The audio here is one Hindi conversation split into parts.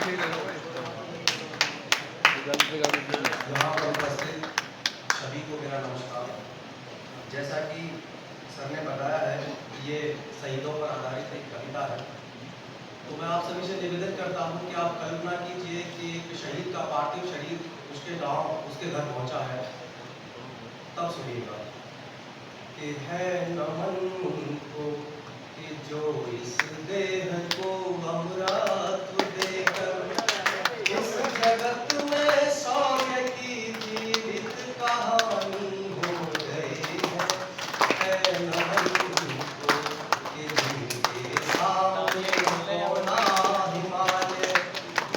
यहाँ पर उपस्थित सभी को मेरा नमस्कार। जैसा कि सर ने बताया है ये शहीदों पर आधारित एक कविता है, तो मैं आप सभी से निवेदन करता हूँ कि आप कल्पना कीजिए कि एक शहीद का पार्थिव शरीर उसके गांव, उसके घर पहुंचा है। तब सुनिएगा कि है नमन उनको कि जो इस देह को अमृत देकर इस जगत में सौर्य की जीवित कहानी हो गई है नमन उनको कि जिनके सामने होना हिमालय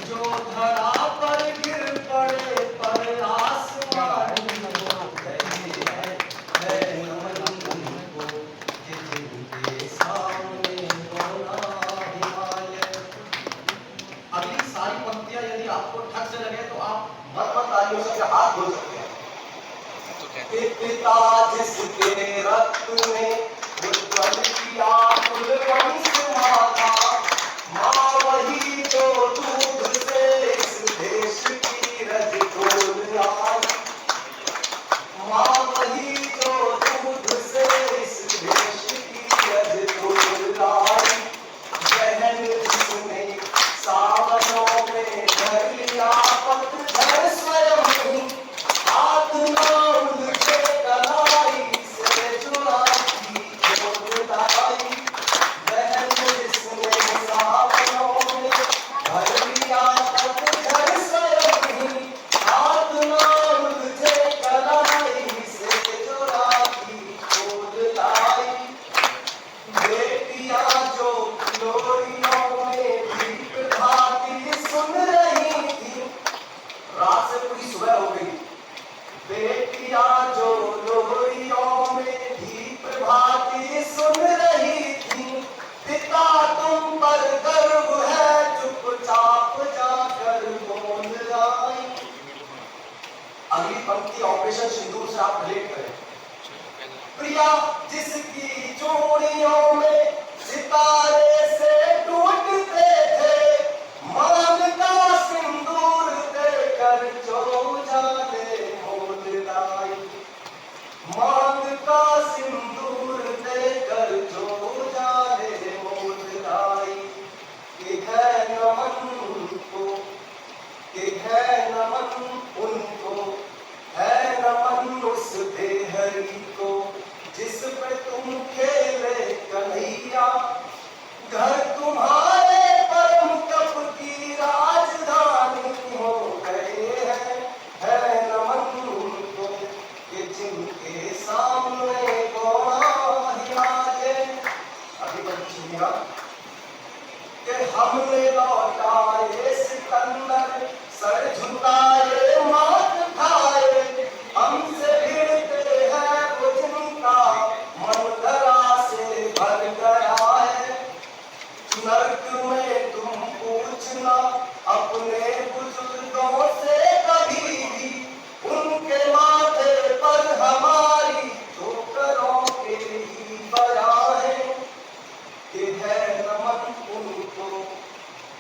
जो धरा पर गिर पड़े पर आसमान हो गई है नमन उनको कि जिनके सामने होना हिमालय। अगली सारी पंक्तियां यदि आपको ठग से लगे तो आप मत तालियों से हाथ धो सकते हैं। पिता जिसके रक्त में उज्ज्वल किया कुलवंश माता, माँ वही जो दूध से इस देश की रज खोल आई, माँ वही जो दूध से इस देश की रज खोल आई, बहन जिसने सावनों में धर लिया पत्थर स्वयं ही, हाथ ना उलझे कलाई से जुड़ा की जोड़ लाई, बहन जिसने सावनों में धर लिया पत्थर स्वयं ही, हाथ ना उलझे कलाई से जुड़ा की जोड़ लाई, बेटियां जो लोरियों में दीप भाती सुन रही थी, रात से पूरी सुबह हो गई, बेटियां जो लोरियों में दीप भाती सुन रही थी, पिता तुम पर गर्व है चुपचाप जाकर बोल आई। अगली पंक्ति ऑपरेशन सिंदूर से आप रिलेट करें। प्रिया जिसकी चूड़ियों में सितारे से टूटते थे, मांग का सिंदूर देकर जो जाने मोल लाई, मांग का सिंदूर देकर जो जाने मोल लाई, कि है नमन उनको, कि है नमन उनको, है नमन उस देहरी को जिस पे तुम खेले कन्हैया, घर तुम्हारे परम तप की राजधानी हो गए हैं, है नमन उनको कि जिनके सामने गौड़ा हिमालय। अभी तक सुनिएगा कि हमने लौटाए सिकंदर सर झुकाए मात खाए, हमसे भिड़ते हैं वो जिनका मन धरा से भर गया है, नर्क में तुम पूछना अपने बुजुर्गों से कभी भी, उनके माथे पर हमारी ठोकरों के ही बयां है, कि है नमन उनको,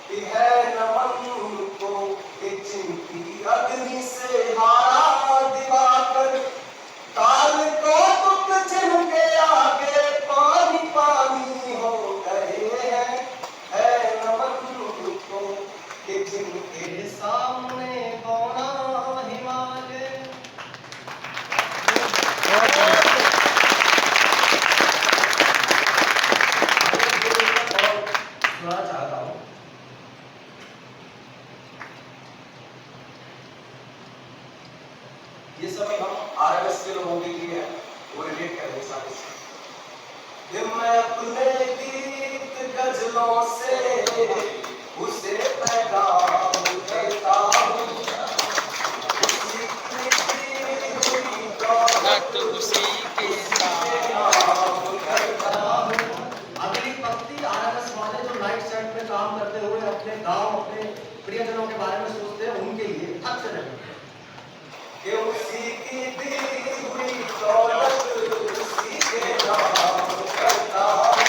कि है नमन उनको कि जिनकी अग्नि से हारा दिवाकर, काल को तुक जिनके आगे पानी पानी हो गए हैं, है नमन उनको कि जिनके सामने गौड़ा हिमालय। सुना चाहता हूँ ये सब हम आरएस के लोगों के लिए है, वो रिलेट करेंगे साथ ही। मैं अपने गीत गजलों से उसे पैगाम देता हूँ, उसी के नाम करता हूँ। अगली पंक्ति आरएस वाले जो नाइट सेट में काम करते हुए अपने गांव, अपने प्रियजनों के बारे में सोचते हैं, उनके लिए ठग से नहीं कि उसी की दी हुई दौलत उसी के नाम करता हूँ,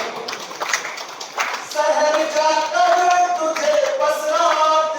शहर जाकर तुझे बस रात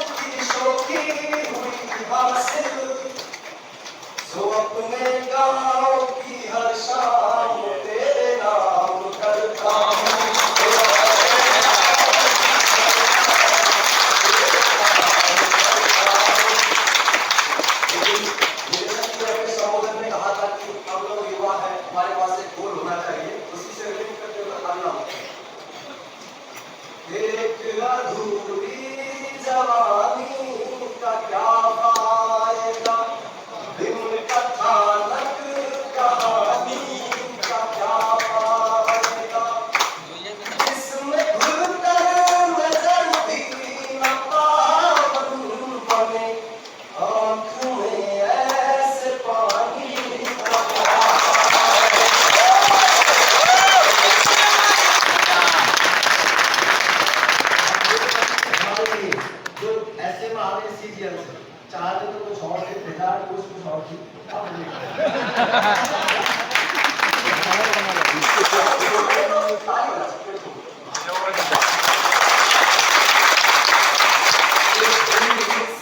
आ गए सीजीएल से, चाहते तो कुछ और थे, फिलहाल कुछ और थी। अब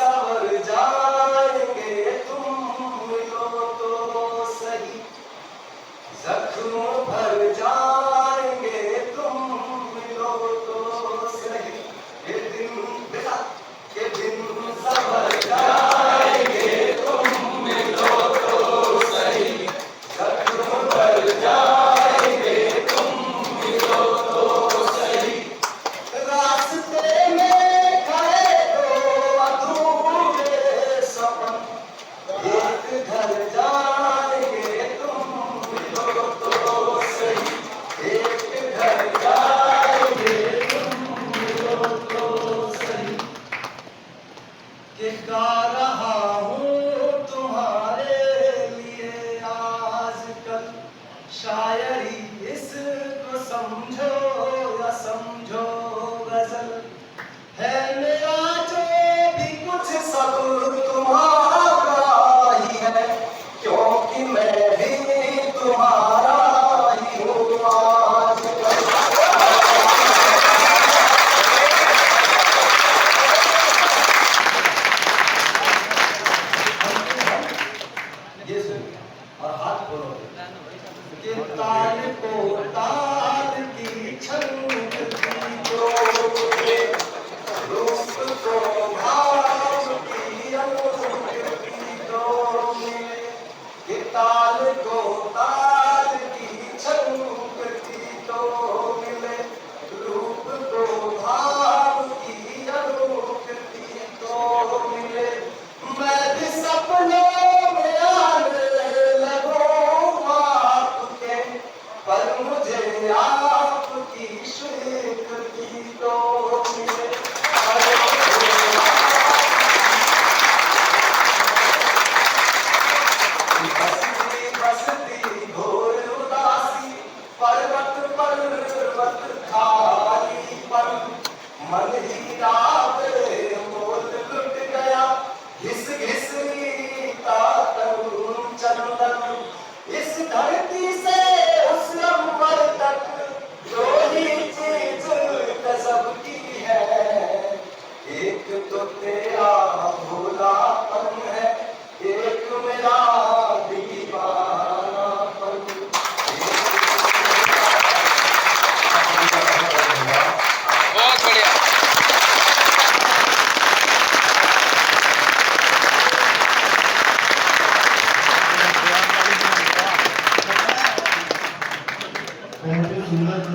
सवर जाएंगे तुम मिलो तो सही, जख्म भर जाएंगे तुम मिलो तो सही, ये दिन सवर जाएंगे तुम मिलो तो सही, जख्म भर जाएंगे तुम मिलो तो सही, रास्ते में खड़े दो अधूरे सपन, एक घर जाएंगे तुम मिलो तो सही, एक घर जाएंगे तुम मिलो तो सही, कि गा रहा हूँ तुम्हारे लिए आजकल शायरी, इसको समझो या समझो गजल, है मेरा जो भी कुछ सब तुम्हारा ही है, क्योंकि मैं भी तुम्हारा ही हूँ आजकल। ये सुनिए और हाथ खोलो कि ताल को ताल की छंद की जोड़े, रूप को भाव की अनूठी डोले, कि ताल को ताल की छंद की तो मिले, रूप को भाव की अनूठी तो मिले, मैं भी सपनों में आने लगूं आपके, पर मुझे आपकी स्वीकृति तो मिले, बसती बसती घोर उदासी, पर्वत पर्वत खाली पर, मन ही रात मोल लुट गया, घिस घिस रीता तन चंदन, इस धरती से उस अंबर तक जो ही चीज गजब की है, एक तो तेरा भोलापन है, एक मेरा दीवानापन। बहुत बढ़िया। बहुत ही सुंदर